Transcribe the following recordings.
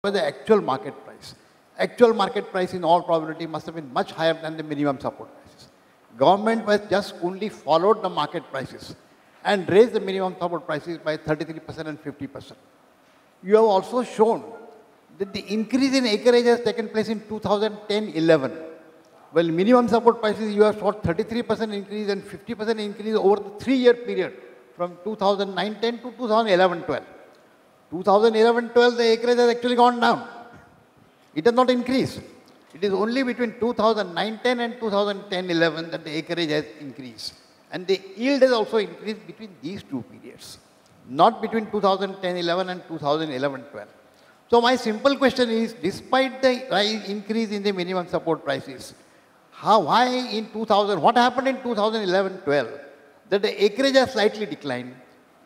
was the actual market price. Actual market price in all probability must have been much higher than the minimum support prices. Government was just only followed the market prices and raised the minimum support prices by 33% and 50%. You have also shown that the increase in acreage has taken place in 2010-11. Well, minimum support prices, you have showed 33% increase and 50% increase over the 3-year period from 2009-10 to 2011-12. 2011-12, the acreage has actually gone down. It has not increased. It is only between 2009-10 and 2010-11 that the acreage has increased. And the yield has also increased between these two periods, not between 2010-11 and 2011-12. So my simple question is, despite the increase in the minimum support prices, what happened in 2011-12 that the acreage has slightly declined,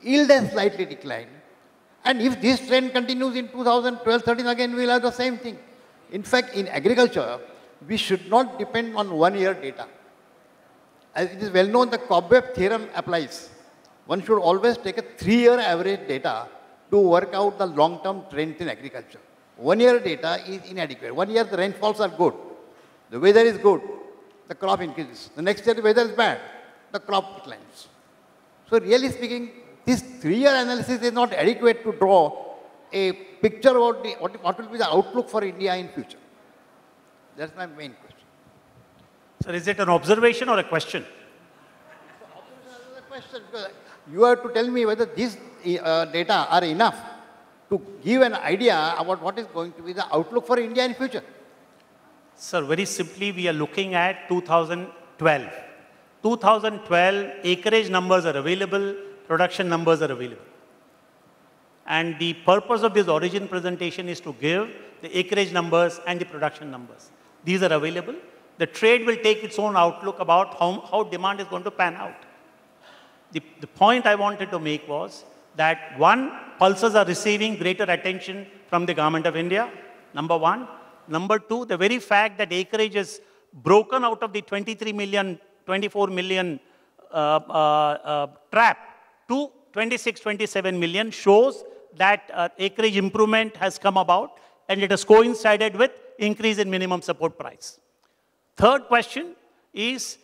yield has slightly declined, and if this trend continues in 2012-13, again we will have the same thing. In fact, in agriculture, we should not depend on 1-year data. As it is well known, the Cobweb theorem applies. One should always take a 3-year average data to work out the long-term trends in agriculture. 1-year data is inadequate. 1 year the rainfalls are good, the weather is good, the crop increases. The next year the weather is bad, the crop declines. So really speaking, this 3-year analysis is not adequate to draw a picture about what will be the outlook for India in future. That's my main question. Sir, is it an observation or a question? Observation is a question, because you have to tell me whether these data are enough to give an idea about what is going to be the outlook for India in future. Sir, very simply, we are looking at 2012. 2012, acreage numbers are available, production numbers are available. And the purpose of this origin presentation is to give the acreage numbers and the production numbers. These are available. The trade will take its own outlook about how demand is going to pan out. The point I wanted to make was that, one, pulses are receiving greater attention from the Government of India, number one. Number two, the very fact that acreage is broken out of the 23 million, 24 million trap to 26, 27 million shows that acreage improvement has come about, and it has coincided with increase in minimum support price. Third question is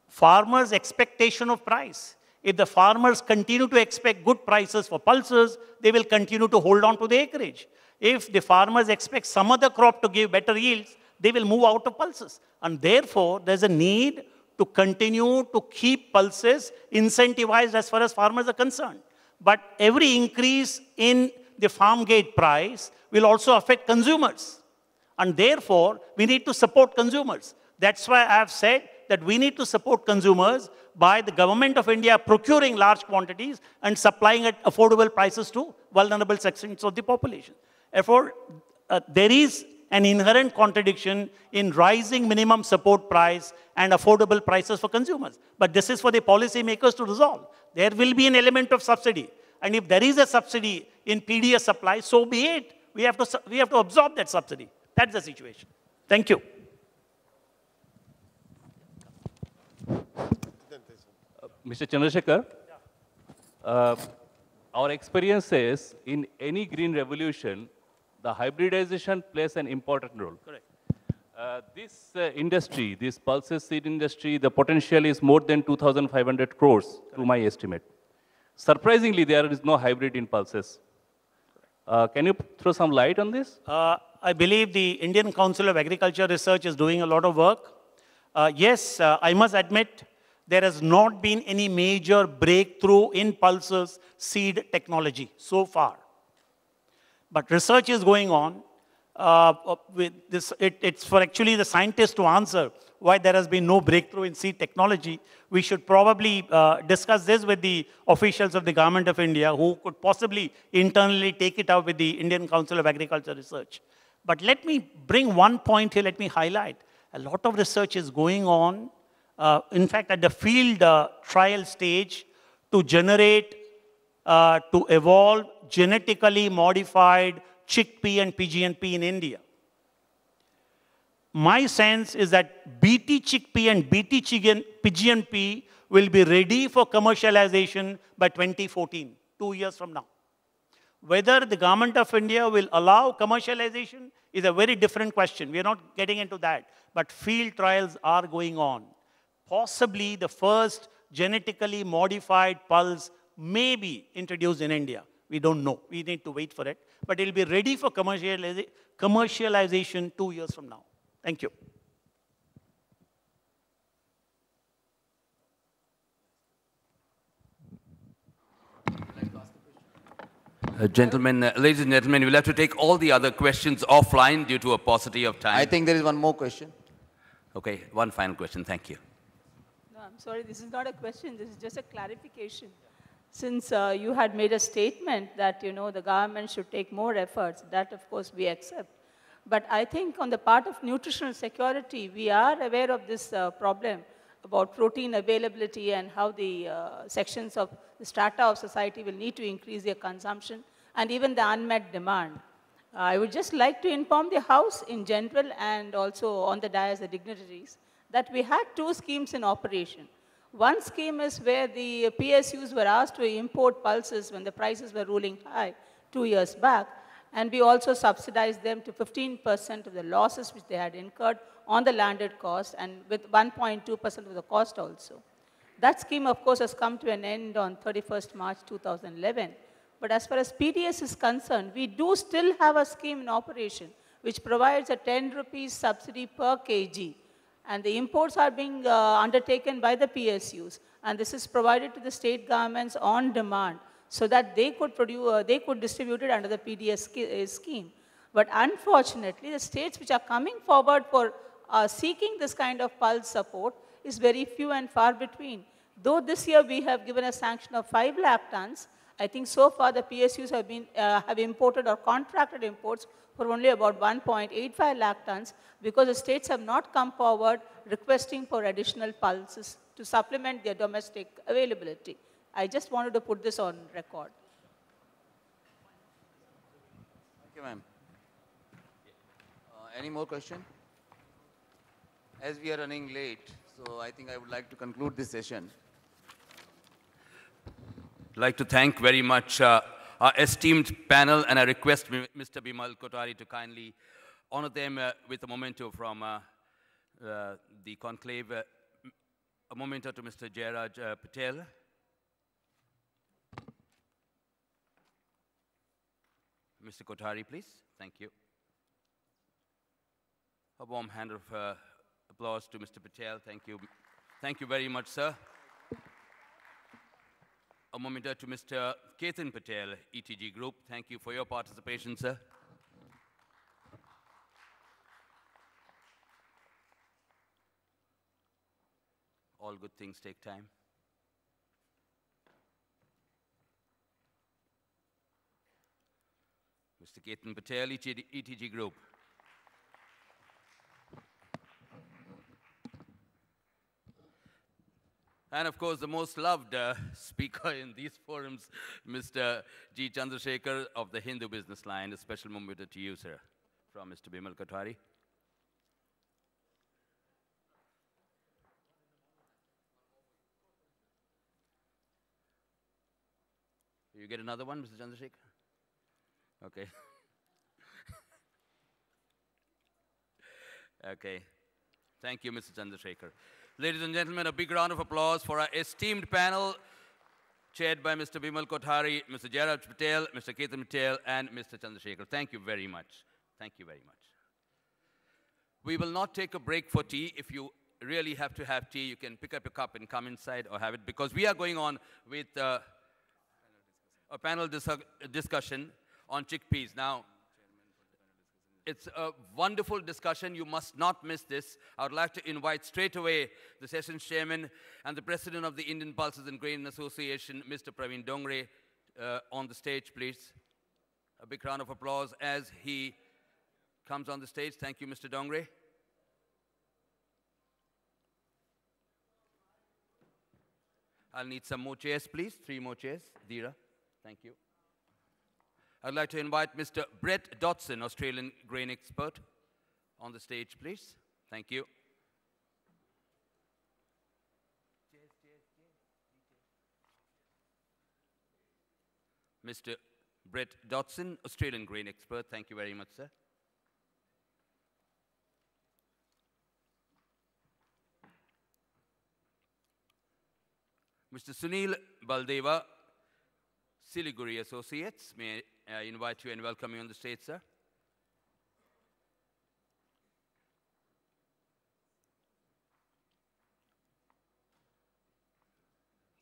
farmers' expectation of price. If the farmers continue to expect good prices for pulses, they will continue to hold on to the acreage. If the farmers expect some other crop to give better yields, they will move out of pulses. And therefore, there's a need to continue to keep pulses incentivized as far as farmers are concerned. But every increase in the farm gate price will also affect consumers. And therefore, we need to support consumers. That's why I have said that we need to support consumers by the Government of India procuring large quantities and supplying at affordable prices to vulnerable sections of the population. Therefore, there is an inherent contradiction in rising minimum support price and affordable prices for consumers. But this is for the policymakers to resolve. There will be an element of subsidy. And if there is a subsidy in PDS supply, so be it. We have to absorb that subsidy. That's the situation. Thank you. Mr. Chandrasekhar, our experience says in any green revolution, the hybridization plays an important role. Correct. This industry, this pulses seed industry, the potential is more than 2,500 crores, correct, to my estimate. Surprisingly, there is no hybrid in pulses. Can you throw some light on this? I believe the Indian Council of Agriculture Research is doing a lot of work. Yes, I must admit, there has not been any major breakthrough in pulses seed technology so far. But research is going on. With this, it's for actually the scientists to answer why there has been no breakthrough in seed technology. We should probably discuss this with the officials of the Government of India who could possibly internally take it up with the Indian Council of Agriculture Research. But let me bring one point here, let me highlight. A lot of research is going on, in fact, at the field trial stage to generate, to evolve genetically modified chickpea and PGNP in India. My sense is that BT chickpea and BT PGNP will be ready for commercialization by 2014, 2 years from now. Whether the government of India will allow commercialization is a very different question. We are not getting into that. But field trials are going on. Possibly the first genetically modified pulse may be introduced in India. We don't know. We need to wait for it. But it will be ready for commercialization 2 years from now. Thank you. Ladies and gentlemen, we'll have to take all the other questions offline due to a paucity of time. I think there is one more question. Okay, one final question. Thank you. No, I'm sorry, this is not a question, this is just a clarification. Since you had made a statement that, the government should take more efforts, that of course we accept. But I think on the part of nutritional security, we are aware of this problem about protein availability and how the sections of the strata of society will need to increase their consumption and even the unmet demand. I would just like to inform the House in general and also on the dais, the dignitaries, that we had 2 schemes in operation. One scheme is where the PSUs were asked to import pulses when the prices were ruling high 2 years back, and we also subsidized them to 15% of the losses which they had incurred on the landed cost and with 1.2% of the cost also. That scheme, of course, has come to an end on 31st March 2011. But as far as PDS is concerned, we do still have a scheme in operation which provides a 10 rupees subsidy per kg. And the imports are being undertaken by the PSUs. And this is provided to the state governments on demand so that they could distribute it under the PDS scheme. But unfortunately, the states which are coming forward for seeking this kind of pulse support is very few and far between. Though this year we have given a sanction of 5 lakh tons, I think so far the PSUs have imported or contracted imports for only about 1.85 lakh tons because the states have not come forward requesting for additional pulses to supplement their domestic availability. I just wanted to put this on record. Thank you, ma'am. Any more question? As we are running late, so I think I would like to conclude this session. I'd like to thank very much our esteemed panel, and I request Mr. Bimal Kothari to kindly honor them with a memento from the conclave. A memento to Mr. Jairaj Patel. Mr. Kothari, please. Thank you. A warm hand of applause to Mr. Patel. Thank you. Thank you very much, sir. A memento to Mr. Ketan Patel, ETG Group. Thank you for your participation, sir. All good things take time. Mr. Ketan Patel, ETG Group. And of course, the most loved speaker in these forums, Mr. G. Chandrasekhar of the Hindu Business Line. A special memento to you, sir, from Mr. Bimal Kothari. You get another one, Mr. Chandrasekhar? Okay. Okay. Thank you, Mr. Chandrasekhar. Ladies and gentlemen, a big round of applause for our esteemed panel, chaired by Mr. Bimal Kothari, Mr. Jairaj Patel, Mr. Ketan Patel, and Mr. Chandrasekhar. Thank you very much. Thank you very much. We will not take a break for tea. If you really have to have tea, you can pick up your cup and come inside or have it, because we are going on with a panel discussion on chickpeas. Now, it's a wonderful discussion. You must not miss this. I would like to invite straight away the session chairman and the president of the Indian Pulses and Grain Association, Mr. Praveen Dongre, on the stage, please. A big round of applause as he comes on the stage. Thank you, Mr. Dongre. I'll need some more chairs, please. 3 more chairs. Dheera, thank you. I'd like to invite Mr. Brett Dodson, Australian grain expert, on the stage, please. Thank you. Mr. Brett Dodson, Australian grain expert. Thank you very much, sir. Mr. Sunil Baldeva, Siliguri Associates. May I invite you and welcome you on the stage, sir.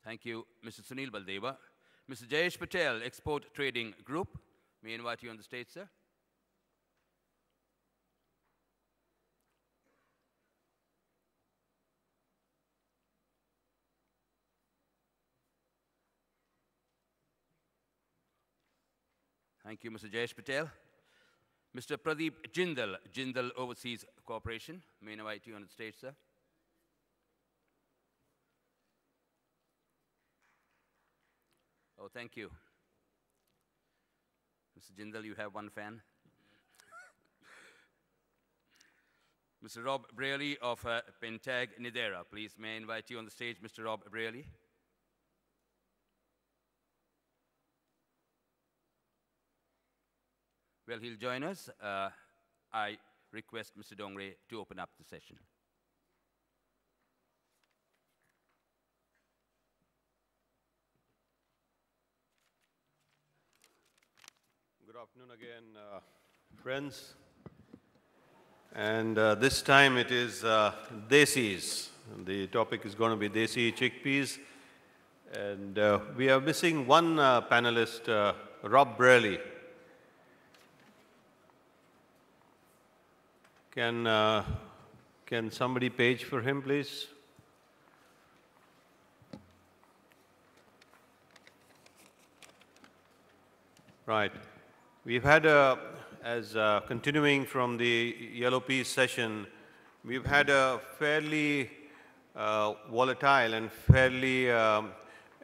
Thank you, Mr. Sunil Baldeva. Mr. Jayesh Patel, Export Trading Group. May I invite you on the stage, sir. Thank you, Mr. Jayesh Patel. Mr. Pradeep Jindal, Jindal Overseas Corporation. May I invite you on the stage, sir. Oh, thank you. Mr. Jindal, you have one fan. Mr. Rob Braley of Pentag Nidera. Please, may I invite you on the stage, Mr. Rob Braley. Well, he'll join us. I request Mr. Dongre to open up the session. Good afternoon again, friends. And this time it is Desis. The topic is going to be Desi chickpeas. And we are missing one panelist, Rob Braley. Can somebody page for him, please? Right. We've had continuing from the Yellow Peas session, we've had a fairly volatile and fairly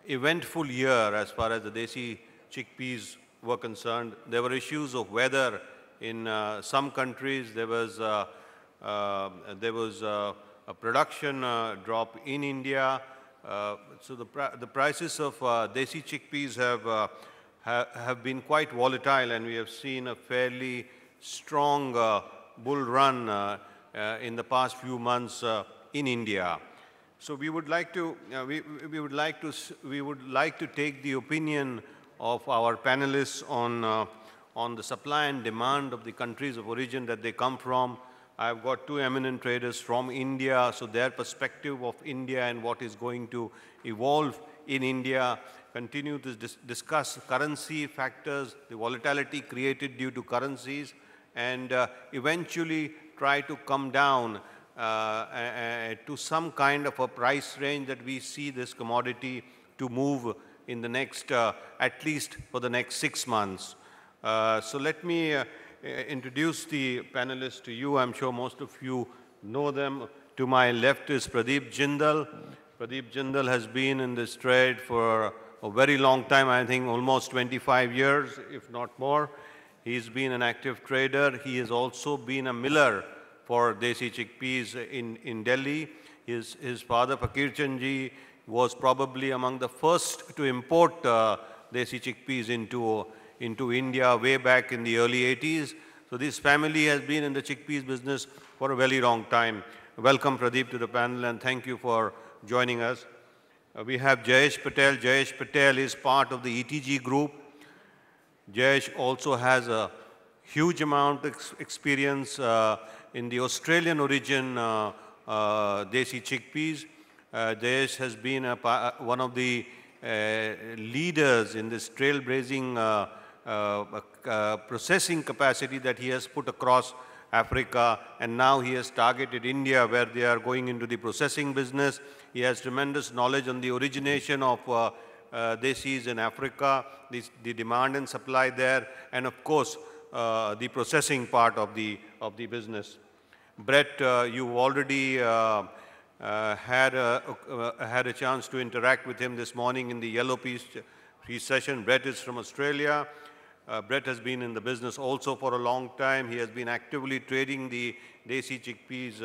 eventful year as far as the Desi chickpeas were concerned. There were issues of weather in some countries. There was a production drop in India. So the prices of Desi chickpeas have been quite volatile, and we have seen a fairly strong bull run in the past few months in India. So we would like to take the opinion of our panelists on the supply and demand of the countries of origin that they come from. I've got two eminent traders from India, so their perspective of India and what is going to evolve in India. Continue to discuss currency factors, the volatility created due to currencies, and eventually try to come down to some kind of a price range that we see this commodity to move in the next, at least for the next 6 months. So let me introduce the panelists to you. I'm sure most of you know them. To my left is Pradeep Jindal. Pradeep Jindal has been in this trade for a very long time, I think almost 25 years, if not more. He's been an active trader. He has also been a miller for Desi chickpeas in Delhi. His father, Fakir Chand ji, was probably among the first to import Desi chickpeas into India way back in the early 80s. So this family has been in the chickpeas business for a very long time. Welcome, Pradeep, to the panel, and thank you for joining us. We have Jayesh Patel. Jayesh Patel is part of the ETG group. Jayesh also has a huge amount of experience in the Australian origin Desi chickpeas. Jayesh has been one of the leaders in this trailblazing processing capacity that he has put across Africa, and now he has targeted India where they are going into the processing business. He has tremendous knowledge on the origination of Desis in Africa, the demand and supply there, and of course the processing part of the business. Brett, you've already had a chance to interact with him this morning in the Yellow Peas session. Brett is from Australia. Brett has been in the business also for a long time. He has been actively trading the Desi chickpeas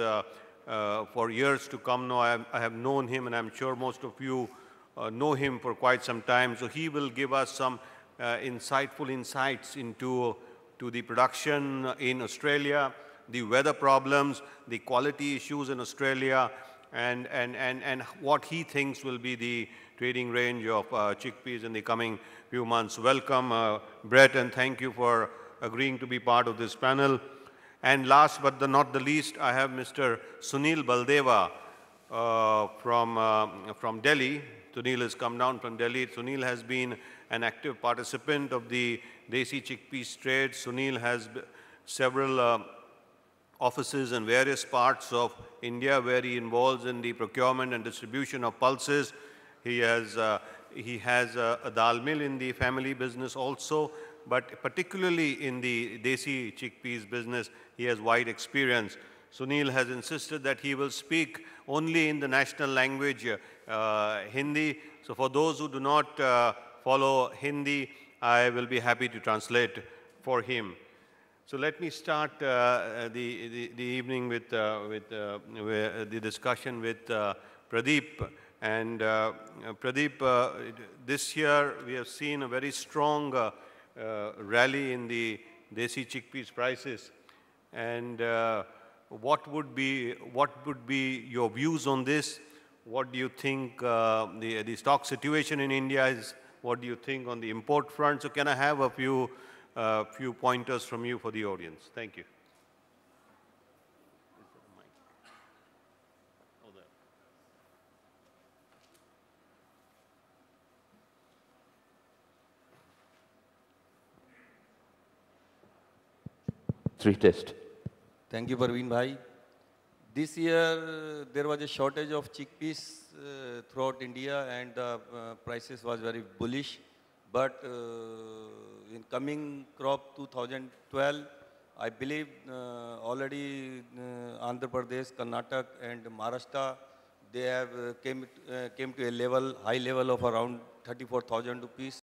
for years to come now. I have known him, and I'm sure most of you know him for quite some time. So he will give us some insightful insights into the production in Australia, the weather problems, the quality issues in Australia, and what he thinks will be the trading range of chickpeas in the coming few months. Welcome, Brett, and thank you for agreeing to be part of this panel. And last but not the least, I have Mr. Sunil Baldeva from Delhi. Sunil has come down from Delhi. Sunil has been an active participant of the Desi chickpeas trade. Sunil has several offices in various parts of India where he involves in the procurement and distribution of pulses. He has a dal mill in the family business also, but particularly in the Desi chickpeas business, he has wide experience. Sunil has insisted that he will speak only in the national language, Hindi. So for those who do not follow Hindi, I will be happy to translate for him. So let me start the evening with the discussion with Pradeep. And Pradeep, this year we have seen a very strong rally in the Desi chickpeas prices. And what would be your views on this? What do you think the stock situation in India is? What do you think on the import front? So can I have a few pointers from you for the audience? Thank you. Three test. Thank you, Parveen Bhai. This year, there was a shortage of chickpeas throughout India, and the prices was very bullish. But in coming crop 2012, I believe already Andhra Pradesh, Karnataka, and Maharashtra, they have came to a high level of around 34,000 rupees.